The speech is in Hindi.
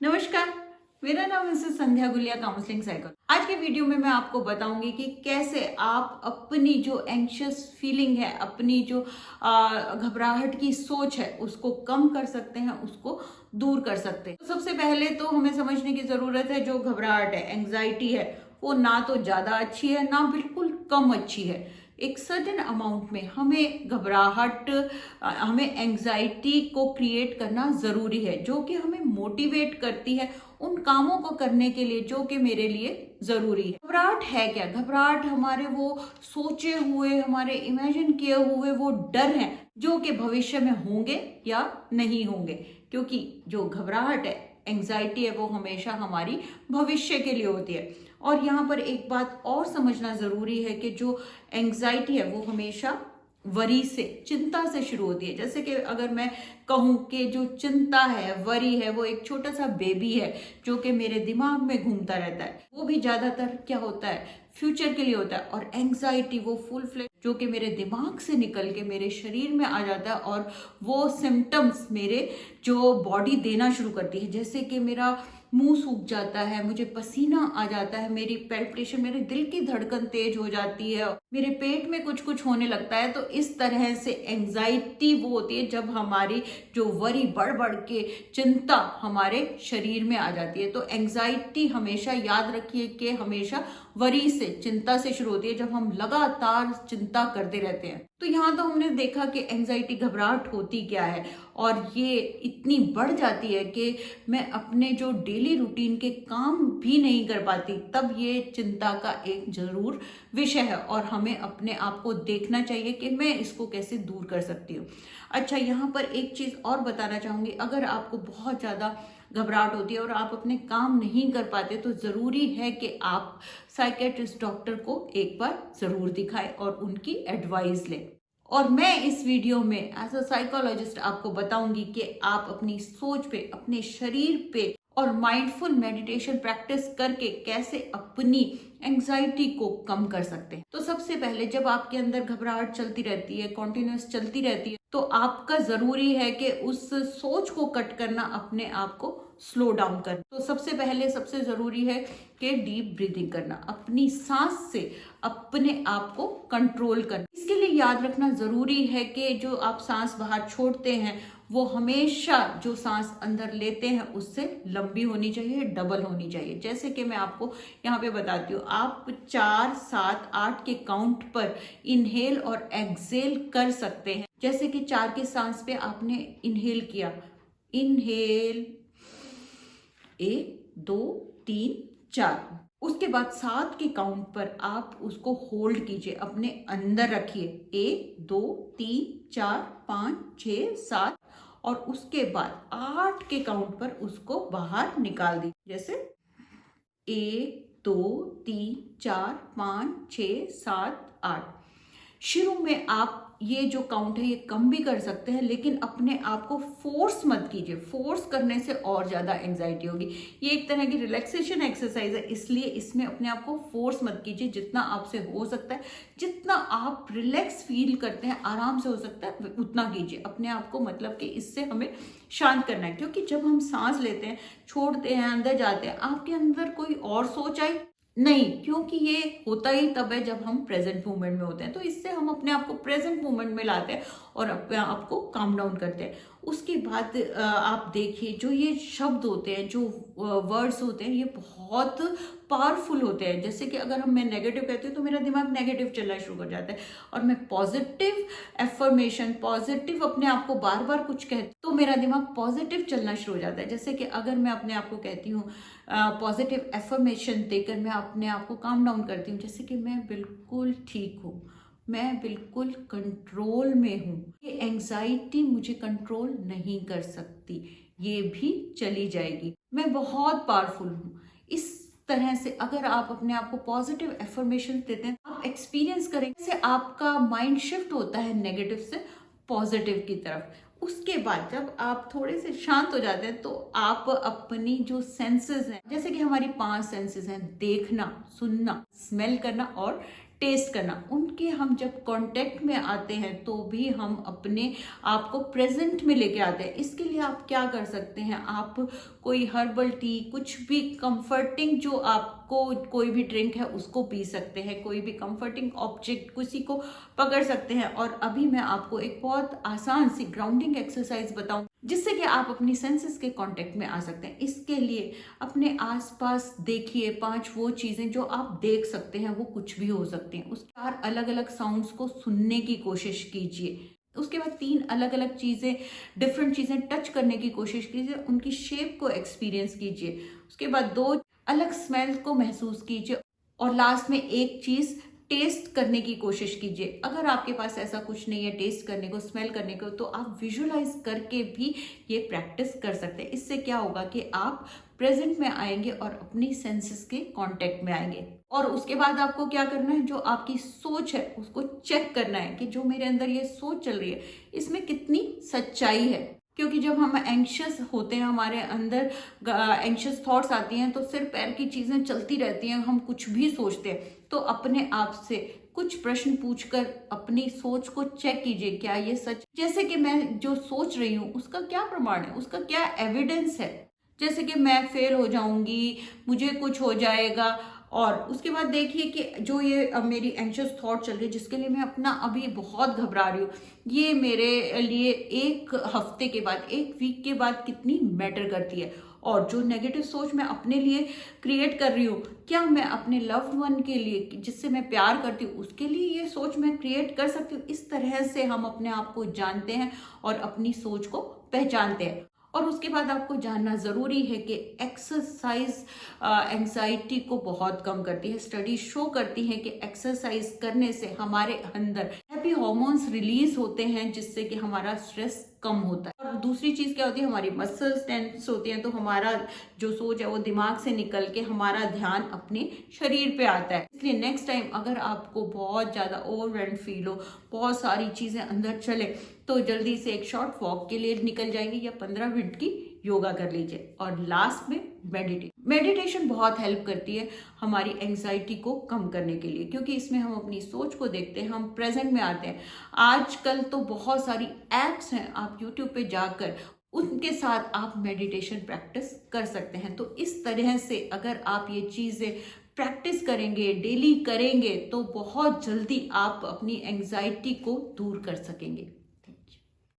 नमस्कार। मेरा नाम मिसेस संध्या गुलिया, काउंसलिंग साइकोलॉजिस्ट। आज के वीडियो में मैं आपको बताऊंगी कि कैसे आप अपनी जो एंग्शियस फीलिंग है, अपनी जो घबराहट की सोच है, उसको कम कर सकते हैं, उसको दूर कर सकते हैं। तो सबसे पहले तो हमें समझने की जरूरत है, जो घबराहट है, एंग्जाइटी है, वो ना तो ज्यादा अच्छी है ना बिल्कुल कम अच्छी है। एक सर्टेन अमाउंट में हमें घबराहट, हमें एंग्जाइटी को क्रिएट करना जरूरी है, जो कि हमें मोटिवेट करती है उन कामों को करने के लिए जो कि मेरे लिए जरूरी है। घबराहट है क्या? घबराहट हमारे वो सोचे हुए, हमारे इमेजिन किए हुए वो डर हैं जो कि भविष्य में होंगे या नहीं होंगे। क्योंकि जो घबराहट है, एंग्जाइटी है, वो हमेशा हमारी भविष्य के लिए होती है। और यहाँ पर एक बात और समझना जरूरी है कि जो एंग्जाइटी है वो हमेशा वरी से, चिंता से शुरू होती है। जैसे कि अगर मैं कहूं कि जो चिंता है, वरी है, वो एक छोटा सा बेबी है जो कि मेरे दिमाग में घूमता रहता है। वो भी ज्यादातर क्या होता है, फ्यूचर के लिए होता है। और एंग्जाइटी वो फुल फ्लेज जो कि मेरे दिमाग से निकल के मेरे शरीर में आ जाता है और वो सिम्टम्स मेरे जो बॉडी देना शुरू करती है। जैसे कि मेरा मुंह सूख जाता है, मुझे पसीना आ जाता है, मेरी पैल्पिटेशन, मेरे दिल की धड़कन तेज हो जाती है, मेरे पेट में कुछ कुछ होने लगता है। तो इस तरह से एंग्जाइटी वो होती है जब हमारी जो वरी बढ़ बढ़ के चिंता हमारे शरीर में आ जाती है। तो एंग्जाइटी हमेशा याद रखिए कि हमेशा वरी से, चिंता से शुरू होती है, जब हम लगातार चिंता करते रहते हैं। तो यहाँ तो हमने देखा कि एंग्जाइटी, घबराहट होती क्या है, और ये इतनी बढ़ जाती है कि मैं अपने जो डेली रूटीन के काम भी नहीं कर पाती। तब ये चिंता का एक जरूर विषय है और हमें अपने आप को देखना चाहिए कि मैं इसको कैसे दूर कर सकती हूँ। अच्छा, यहाँ पर एक चीज और बताना चाहूंगी। अगर आपको बहुत ज्यादा घबराहट होती है और आप अपने काम नहीं कर पाते, तो जरूरी है कि आप साइकेट्रिस्ट डॉक्टर को एक बार जरूर दिखाएं और उनकी एडवाइस लें। और मैं इस वीडियो में एज अ साइकोलॉजिस्ट आपको बताऊंगी कि आप अपनी सोच पे, अपने शरीर पे और माइंडफुल मेडिटेशन प्रैक्टिस करके कैसे अपनी एंग्जाइटी को कम कर सकते हैं। तो सबसे पहले, जब आपके अंदर घबराहट चलती रहती है, कॉन्टिन्यूस चलती रहती है, तो आपका जरूरी है कि उस सोच को कट करना, अपने आप को स्लो डाउन करना। तो सबसे पहले सबसे जरूरी है कि डीप ब्रीदिंग करना, अपनी सांस से अपने आप को कंट्रोल करना। इसके लिए याद रखना जरूरी है कि जो आप सांस बाहर छोड़ते हैं, वो हमेशा जो सांस अंदर लेते हैं उससे लंबी होनी चाहिए, डबल होनी चाहिए। जैसे कि मैं आपको यहाँ पे बताती हूँ, आप 4, 7, 8 के काउंट पर इनहेल और एक्सेल कर सकते हैं। जैसे कि 4 के सांस पे आपने इनहेल किया, इनहेल 1, 2, 3, 4। उसके बाद 7 के काउंट पर आप उसको होल्ड कीजिए, अपने अंदर रखिए, 1, 2, 3, 4, 5, 6, 7। और उसके बाद 8 के काउंट पर उसको बाहर निकाल दीजिए। जैसे 1, 2, 3, 4, 5, 6, 7, 8। शुरू में आप ये जो काउंट है ये कम भी कर सकते हैं, लेकिन अपने आप को फोर्स मत कीजिए। फोर्स करने से और ज्यादा एंजाइटी होगी। ये एक तरह की रिलैक्सेशन एक्सरसाइज है, इसलिए इसमें अपने आप को फोर्स मत कीजिए। जितना आपसे हो सकता है, जितना आप रिलैक्स फील करते हैं, आराम से हो सकता है, उतना कीजिए अपने आप को। मतलब कि इससे हमें शांत करना है। क्योंकि जब हम सांस लेते हैं, छोड़ते हैं, अंदर जाते हैं, आपके अंदर कोई और सोच आई नहीं, क्योंकि ये होता ही तब है जब हम प्रेजेंट मोमेंट में होते हैं। तो इससे हम अपने आप को प्रेजेंट मोमेंट में लाते हैं और अपने आप को काम डाउन करते हैं। उसके बाद आप देखिए, जो ये शब्द होते हैं, जो वर्ड्स होते हैं, ये बहुत पावरफुल होते हैं। जैसे कि अगर मैं नेगेटिव कहती हूँ तो मेरा दिमाग नेगेटिव चलना शुरू कर जाता है, और मैं पॉजिटिव एफर्मेशन, पॉजिटिव अपने आप को बार बार कुछ कहती तो मेरा दिमाग पॉजिटिव चलना शुरू हो जाता है। जैसे कि अगर मैं अपने आप को कहती हूँ, पॉजिटिव एफर्मेशन देकर मैं अपने आप को काम डाउन करती हूँ, जैसे कि मैं बिल्कुल ठीक हूँ, मैं बिल्कुल कंट्रोल में हूँ, ये एंजाइटी मुझे कंट्रोल नहीं कर सकती, ये भी चली जाएगी, मैं बहुत पावरफुल हूँ। इस तरह से अगर आप अपने आप को पॉजिटिव एफर्मेशन देते हैं, आप एक्सपीरियंस करेंगे से आपका माइंड शिफ्ट होता है नेगेटिव से पॉजिटिव की तरफ। उसके बाद जब आप थोड़े से शांत हो जाते हैं, तो आप अपनी जो सेंसेस हैं, जैसे कि हमारी 5 सेंसेस हैं, देखना, सुनना, स्मेल करना और टेस्ट करना, उनके हम जब कांटेक्ट में आते हैं तो भी हम अपने आप को प्रेजेंट में लेके आते हैं। इसके लिए आप क्या कर सकते हैं, आप कोई हर्बल टी, कुछ भी कंफर्टिंग जो आपको कोई भी ड्रिंक है उसको पी सकते हैं, कोई भी कंफर्टिंग ऑब्जेक्ट किसी को पकड़ सकते हैं। और अभी मैं आपको एक बहुत आसान सी ग्राउंडिंग एक्सरसाइज बताऊं जिससे कि आप अपनी सेंसेस के कांटेक्ट में आ सकते हैं। इसके लिए अपने आसपास देखिए 5 वो चीजें जो आप देख सकते हैं, वो कुछ भी हो सकती हैं। उस 4 अलग अलग साउंड्स को सुनने की कोशिश कीजिए। उसके बाद 3 अलग अलग चीजें, डिफरेंट चीजें टच करने की कोशिश कीजिए, उनकी शेप को एक्सपीरियंस कीजिए। उसके बाद 2 अलग स्मेल को महसूस कीजिए और लास्ट में एक चीज टेस्ट करने की कोशिश कीजिए। अगर आपके पास ऐसा कुछ नहीं है टेस्ट करने को, स्मेल करने को, तो आप विजुअलाइज करके भी ये प्रैक्टिस कर सकते हैं। इससे क्या होगा कि आप प्रेजेंट में आएंगे और अपनी सेंसेस के कांटेक्ट में आएंगे। और उसके बाद आपको क्या करना है, जो आपकी सोच है उसको चेक करना है कि जो मेरे अंदर ये सोच चल रही है इसमें कितनी सच्चाई है। क्योंकि जब हम एंग्शियस होते हैं, हमारे अंदर एंग्शियस थॉट्स आती हैं, तो सिर पैर की चीजें चलती रहती हैं, हम कुछ भी सोचते हैं। तो अपने आप से कुछ प्रश्न पूछकर अपनी सोच को चेक कीजिए, क्या ये सच, जैसे कि मैं जो सोच रही हूँ उसका क्या प्रमाण है, उसका क्या एविडेंस है। जैसे कि मैं फेल हो जाऊंगी, मुझे कुछ हो जाएगा, और उसके बाद देखिए कि जो ये मेरी एंशियस थॉट चल रही है, जिसके लिए मैं अपना अभी बहुत घबरा रही हूँ, ये मेरे लिए 1 हफ्ते के बाद, 1 वीक के बाद कितनी मैटर करती है। और जो नेगेटिव सोच मैं अपने लिए क्रिएट कर रही हूँ, क्या मैं अपने लव्ड वन के लिए, जिससे मैं प्यार करती हूँ, उसके लिए ये सोच मैं क्रिएट कर सकती हूँ। इस तरह से हम अपने आप को जानते हैं और अपनी सोच को पहचानते हैं। और उसके बाद आपको जानना जरूरी है कि एक्सरसाइज एंजाइटी को बहुत कम करती है। स्टडी शो करती है कि एक्सरसाइज करने से हमारे अंदर हैप्पी हार्मोन्स रिलीज होते हैं, जिससे कि हमारा स्ट्रेस कम होता है। और दूसरी चीज क्या होती है, हमारी मसल्स टेंस होती हैं, तो हमारा जो सोच है वो दिमाग से निकल के हमारा ध्यान अपने शरीर पे आता है। इसलिए नेक्स्ट टाइम अगर आपको बहुत ज्यादा ओवरवेल्ड फील हो, बहुत सारी चीजें अंदर चले, तो जल्दी से एक शॉर्ट वॉक के लिए निकल जाएंगे या 15 मिनट की योगा कर लीजिए। और लास्ट में मेडिटेशन बहुत हेल्प करती है हमारी एंजाइटी को कम करने के लिए, क्योंकि इसमें हम अपनी सोच को देखते हैं, हम प्रेजेंट में आते हैं। आजकल तो बहुत सारी एप्स हैं, आप यूट्यूब पे जाकर उनके साथ आप मेडिटेशन प्रैक्टिस कर सकते हैं। तो इस तरह से अगर आप ये चीजें प्रैक्टिस करेंगे, डेली करेंगे, तो बहुत जल्दी आप अपनी एंजाइटी को दूर कर सकेंगे।